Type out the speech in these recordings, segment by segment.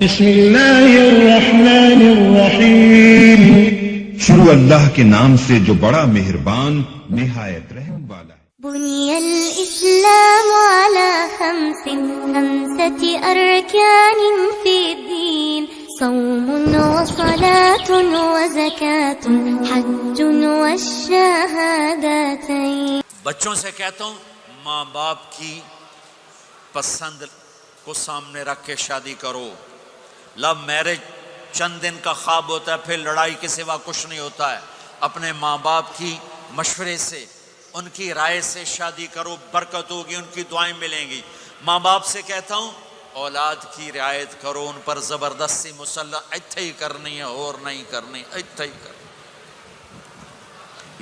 بسم اللہ الرحمن الرحیم، شروع اللہ کے نام سے جو بڑا مہربان نہایت رحم والا ہے۔ بني الإسلام على خمسة أركان في الدين، صوم وصلاة وزكاة حج والشهادتين۔ بچوں سے کہتا ہوں ماں باپ کی پسند کو سامنے رکھ کے شادی کرو۔ لو میرج چند دن کا خواب ہوتا ہے، پھر لڑائی کے سوا کچھ نہیں ہوتا ہے۔ اپنے ماں باپ کی مشورے سے، ان کی رائے سے شادی کرو، برکت ہوگی، ان کی دعائیں ملیں گی۔ ماں باپ سے کہتا ہوں اولاد کی رعایت کرو، ان پر زبردستی مسلط ایتھے ہی کرنی ہے اور نہیں کرنی، ایتھے ہی کرنی،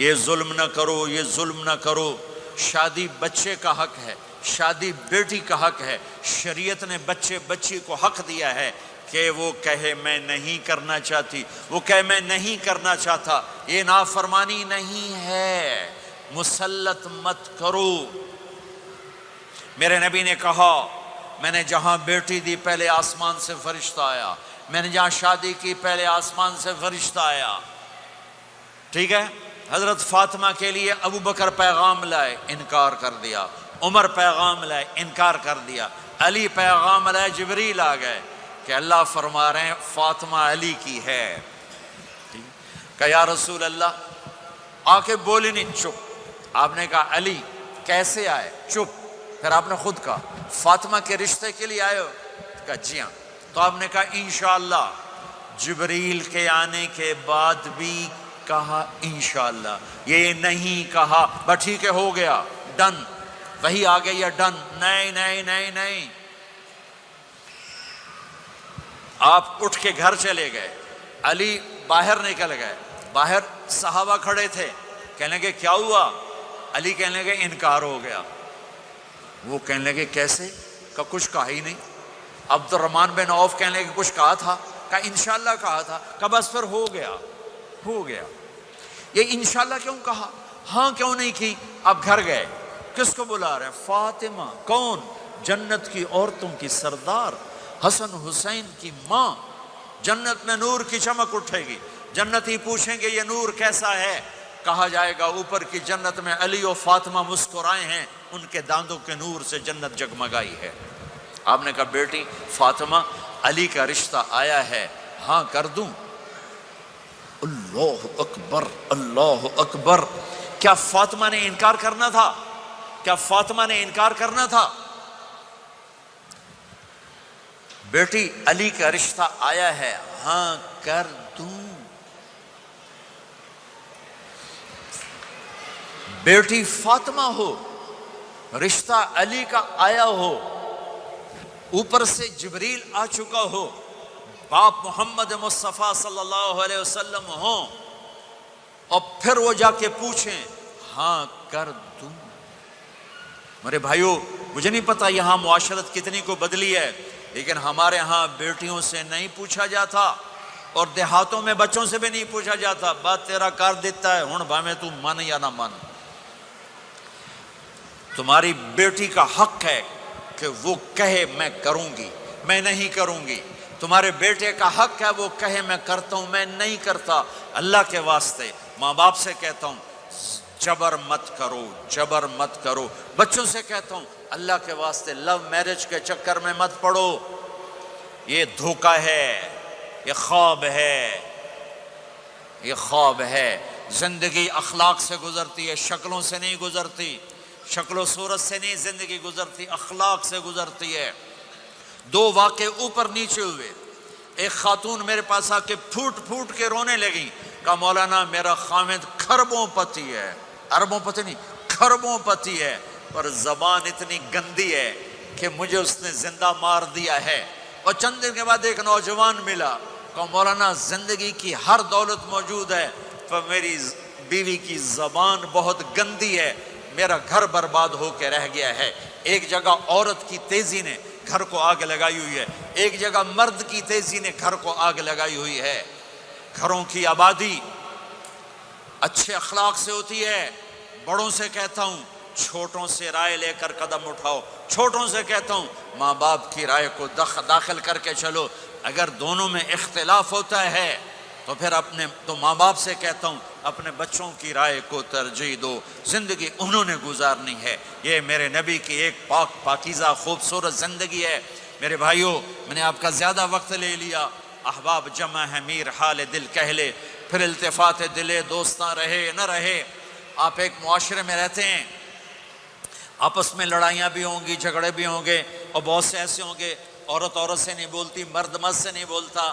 یہ ظلم نہ کرو، یہ ظلم نہ کرو۔ شادی بچے کا حق ہے، شادی بیٹی کا حق ہے۔ شریعت نے بچی کو حق دیا ہے کہ وہ کہے میں نہیں کرنا چاہتی، وہ کہے میں نہیں کرنا چاہتا۔ یہ نافرمانی نہیں ہے، مسلط مت کرو۔ میرے نبی نے کہا میں نے جہاں بیٹی دی پہلے آسمان سے فرشتہ آیا، میں نے جہاں شادی کی پہلے آسمان سے فرشتہ آیا۔ ٹھیک ہے، حضرت فاطمہ کے لیے ابو بکر پیغام لائے، انکار کر دیا۔ عمر پیغام لائے، انکار کر دیا۔ علی پیغام لائے، جبریل آ گئے کہ اللہ فرما رہے ہیں فاطمہ علی کی ہے۔ کہ یا رسول اللہ، آ کے بولی نہیں، چپ۔ آپ نے کہا علی کیسے آئے؟ چپ۔ پھر آپ نے خود کہا فاطمہ کے رشتے کے لیے آئے ہو؟ کہا جی ہاں۔ تو آپ نے کہا انشاءاللہ۔ جبریل کے آنے کے بعد بھی کہا انشاءاللہ، یہ نہیں کہا بس ٹھیک ہے ہو گیا ڈن، وہی آ گئی ہے ڈن، نہیں نہیں نہیں نہیں۔ آپ اٹھ کے گھر چلے گئے، علی باہر نکل گئے، باہر صحابہ کھڑے تھے، کہنے لگے کیا ہوا؟ علی کہنے لگے انکار ہو گیا۔ وہ کہنے لگے کیسے؟ کہ کچھ کہا ہی نہیں۔ عبد الرحمن بن عوف کہنے لگے کچھ کہا تھا؟ کہ انشاءاللہ کہا تھا۔ کہ بس پھر ہو گیا، ہو گیا۔ یہ انشاءاللہ کیوں کہا؟ ہاں کیوں نہیں کی؟ اب گھر گئے، کس کو بلا رہے ہیں؟ فاطمہ۔ کون؟ جنت کی عورتوں کی سردار، حسن حسین کی ماں۔ جنت میں نور کی چمک اٹھے گی، جنتی پوچھیں گے یہ نور کیسا ہے؟ کہا جائے گا اوپر کی جنت میں علی و فاطمہ مسکرائے ہیں، ان کے دانتوں کے نور سے جنت جگمگائی ہے۔ آپ نے کہا بیٹی فاطمہ، علی کا رشتہ آیا ہے، ہاں کر دوں؟ اللہ اکبر، اللہ اکبر۔ کیا فاطمہ نے انکار کرنا تھا؟ کیا فاطمہ نے انکار کرنا تھا؟ بیٹی علی کا رشتہ آیا ہے، ہاں کر دوں۔ بیٹی فاطمہ ہو، رشتہ علی کا آیا ہو، اوپر سے جبریل آ چکا ہو، باپ محمد مصطفیٰ صلی اللہ علیہ وسلم ہوں، اور پھر وہ جا کے پوچھیں ہاں کر دوں۔ میرے بھائیو، مجھے نہیں پتا یہاں معاشرت کتنی کو بدلی ہے، لیکن ہمارے ہاں بیٹیوں سے نہیں پوچھا جاتا، اور دیہاتوں میں بچوں سے بھی نہیں پوچھا جاتا۔ بات تیرا کر دیتا ہے، ہن بھاویں تو من یا نہ من۔ تمہاری بیٹی کا حق ہے کہ وہ کہے میں کروں گی، میں نہیں کروں گی۔ تمہارے بیٹے کا حق ہے وہ کہے میں کرتا ہوں، میں نہیں کرتا۔ اللہ کے واسطے ماں باپ سے کہتا ہوں جبر مت کرو، جبر مت کرو۔ بچوں سے کہتا ہوں اللہ کے واسطے لو میرج کے چکر میں مت پڑو، یہ دھوکہ ہے، یہ خواب ہے، یہ خواب ہے۔ زندگی اخلاق سے گزرتی ہے، شکلوں سے نہیں گزرتی، شکل و صورت سے نہیں زندگی گزرتی، اخلاق سے گزرتی ہے۔ دو واقعے اوپر نیچے ہوئے۔ ایک خاتون میرے پاس آ کے پھوٹ پھوٹ کے رونے لگی، کہا مولانا میرا خامد کھربوں پتی ہے، اربوں پتی نہیں، کھربوں پتی ہے، پر زبان اتنی گندی ہے کہ مجھے اس نے زندہ مار دیا ہے۔ اور چند دن کے بعد ایک نوجوان ملا، کہا مولانا زندگی کی ہر دولت موجود ہے، پر میری بیوی کی زبان بہت گندی ہے، میرا گھر برباد ہو کے رہ گیا ہے۔ ایک جگہ عورت کی تیزی نے گھر کو آگ لگائی ہوئی ہے، ایک جگہ مرد کی تیزی نے گھر کو آگ لگائی ہوئی ہے۔ گھروں کی آبادی اچھے اخلاق سے ہوتی ہے۔ بڑوں سے کہتا ہوں چھوٹوں سے رائے لے کر قدم اٹھاؤ. چھوٹوں سے کہتا ہوں ماں باپ کی رائے کو داخل کر کے چلو. اگر دونوں میں اختلاف ہوتا ہے تو پھر ماں باپ سے کہتا ہوں اپنے بچوں کی رائے کو ترجیح دو. زندگی انہوں نے گزارنی ہے. یہ میرے نبی کی ایک پاکیزہ خوبصورت زندگی ہے. میرے بھائیوں، میں نے آپ کا زیادہ وقت لے لیا. احباب جمع ہے میر حال دل کہہ لے، پھر التفات دلے دوستاں رہے نہ رہے. آپ ایک معاشرے میں رہتے ہیں، آپس میں لڑائیاں بھی ہوں گی، جھگڑے بھی ہوں گے، اور بہت سے ایسے ہوں گے عورت عورت سے نہیں بولتی، مرد مرد سے نہیں بولتا.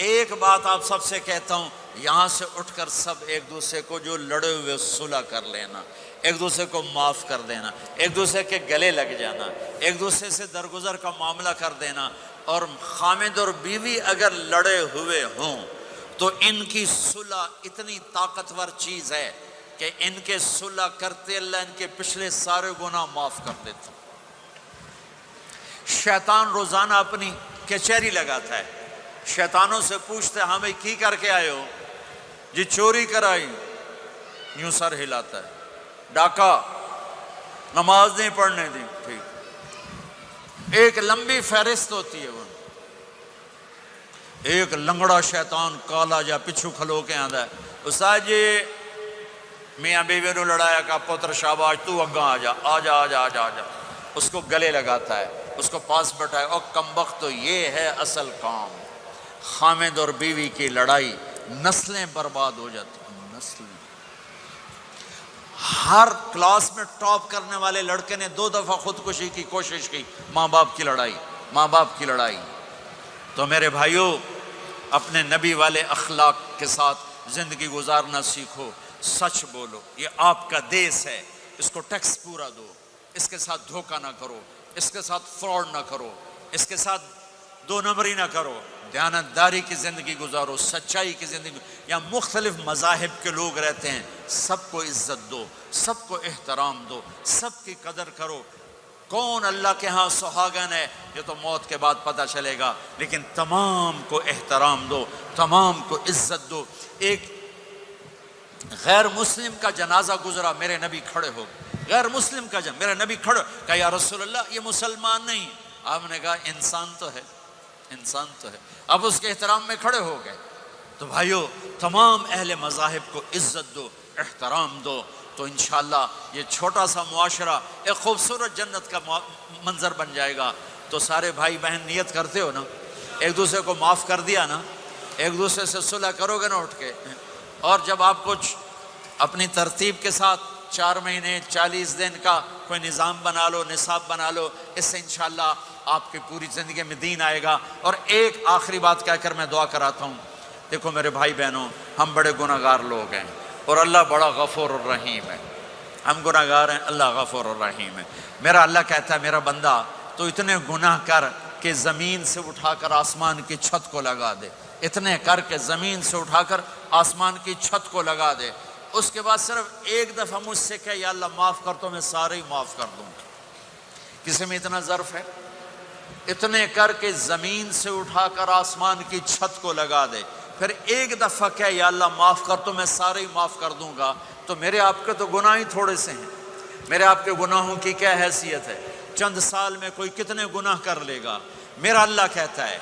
ایک بات آپ سب سے کہتا ہوں، یہاں سے اٹھ کر سب ایک دوسرے کو جو لڑے ہوئے صلح کر لینا، ایک دوسرے کو معاف کر دینا، ایک دوسرے کے گلے لگ جانا، ایک دوسرے سے درگزر کا معاملہ کر دینا. اور خامد اور بیوی اگر لڑے ہوئے ہوں تو ان کی صلح اتنی طاقتور چیز ہے کہ ان کے صلح کرتے اللہ ان کے پچھلے سارے گناہ معاف کر دیتا. شیطان روزانہ اپنی کچہری لگاتا ہے. شیطانوں سے پوچھتے ہمیں کی کر کے آئے ہو؟ جی چوری کرائی. یوں سر ہلاتا ہے. ڈاکہ، نماز نہیں پڑھنے دی. ٹھیک. ایک لمبی فہرست ہوتی ہے. وہ ایک لنگڑا شیطان کالا جا پچھو کھلو کے آندا ہے، استاد جی میاں بیوی نو لڑایا کا پتر شاباش تو اگاں آ جا آ جا آ جا آ جا آ جا. اس کو گلے لگاتا ہے، اس کو پاس بٹھائے. اور کمبخت تو یہ ہے اصل کام. خامد اور بیوی کی لڑائی، نسلیں برباد ہو جاتی ہیں. نسلیں. ہر کلاس میں ٹاپ کرنے والے لڑکے نے 2 دفعہ خودکشی کی کوشش کی. ماں باپ کی لڑائی، ماں باپ کی لڑائی. تو میرے بھائیوں، اپنے نبی والے اخلاق کے ساتھ زندگی گزارنا سیکھو. سچ بولو. یہ آپ کا دیس ہے، اس کو ٹیکس پورا دو. اس کے ساتھ دھوکہ نہ کرو، اس کے ساتھ فراڈ نہ کرو، اس کے ساتھ 2 نمبری نہ کرو. دیانتداری کی زندگی گزارو، سچائی کی زندگی. یہاں مختلف مذاہب کے لوگ رہتے ہیں، سب کو عزت دو، سب کو احترام دو، سب کی قدر کرو. کون اللہ کے ہاں سہاگن ہے یہ تو موت کے بعد پتہ چلے گا، لیکن تمام کو احترام دو، تمام کو عزت دو. ایک غیر مسلم کا جنازہ گزرا، میرے نبی کھڑے ہو گئے. غیر مسلم کا میرا نبی کھڑے کہا یا رسول اللہ یہ مسلمان نہیں. آپ نے کہا انسان تو ہے، انسان تو ہے. اب اس کے احترام میں کھڑے ہو گئے. تو بھائیو، تمام اہل مذاہب کو عزت دو، احترام دو. تو انشاءاللہ یہ چھوٹا سا معاشرہ ایک خوبصورت جنت کا منظر بن جائے گا. تو سارے بھائی بہن نیت کرتے ہو نا، ایک دوسرے کو معاف کر دیا نا، ایک دوسرے سے صلح کرو گے نا اٹھ کے. اور جب آپ کچھ اپنی ترتیب کے ساتھ 4 مہینے 40 دن کا کوئی نظام بنا لو، نصاب بنا لو، اس سے انشاءاللہ آپ کی پوری زندگی میں دین آئے گا. اور ایک آخری بات کہہ کر میں دعا کراتا ہوں. دیکھو میرے بھائی بہنوں، ہم بڑے گناہ گار لوگ ہیں اور اللہ بڑا غفور الرحیم ہے. ہم گناہ گار ہیں، اللہ غفور الرحیم ہے. میرا اللہ کہتا ہے میرا بندہ تو اتنے گناہ کر کہ زمین سے اٹھا کر آسمان کی چھت کو لگا دے. اتنے کر کے زمین سے اٹھا کر آسمان کی چھت کو لگا دے. اس کے بعد صرف ایک دفعہ مجھ سے کہ یا اللہ معاف کر تو میں سارے ہی معاف کر دوں. کسی میں اتنا ظرف ہے؟ اتنے کر کے زمین سے اٹھا کر آسمان کی چھت کو لگا دے. پھر ایک دفعہ کہ یا اللہ معاف کر تو میں سارے ہی معاف کر دوں گا. تو میرے آپ کے تو گناہ ہی تھوڑے سے ہیں. میرے آپ کے گناہوں کی کیا حیثیت ہے؟ چند سال میں کوئی کتنے گناہ کر لے گا. میرا اللہ کہتا ہے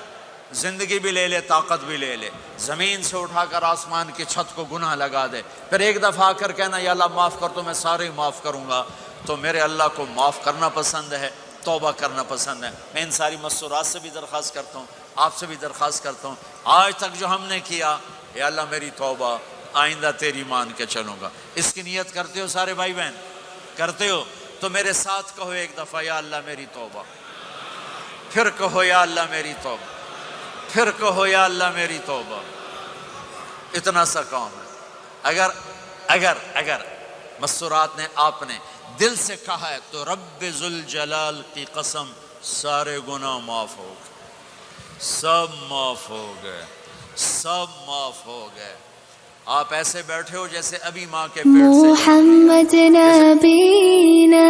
زندگی بھی لے لے، طاقت بھی لے لے، زمین سے اٹھا کر آسمان کی چھت کو گناہ لگا دے. پھر ایک دفعہ آ کر کہنا یا اللہ معاف کر تو میں سارے ہی معاف کروں گا. تو میرے اللہ کو معاف کرنا پسند ہے، توبہ کرنا پسند ہے. میں ان ساری مسورات سے بھی درخواست کرتا ہوں، آپ سے بھی درخواست کرتا ہوں، آج تک جو ہم نے کیا یا اللہ میری توبہ، آئندہ تیری مان کے چلوں گا. اس کی نیت کرتے ہو سارے بھائی بہن؟ کرتے ہو تو میرے ساتھ کہو ایک دفعہ یا اللہ میری توبہ. پھر کہو یا اللہ میری توبہ. پھر کہو یا اللہ میری توبہ. اتنا سا کام ہے. اگر مسورات نے آپ نے دل سے کہا ہے تو رب ذوالجلال کی قسم سارے گناہ معاف ہو گئے، سب معاف ہو گئے، سب معاف ہو گئے. آپ ایسے بیٹھے ہو جیسے ابھی ماں کے پیٹ سے محمد نبینا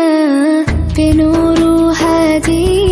بنور ہدی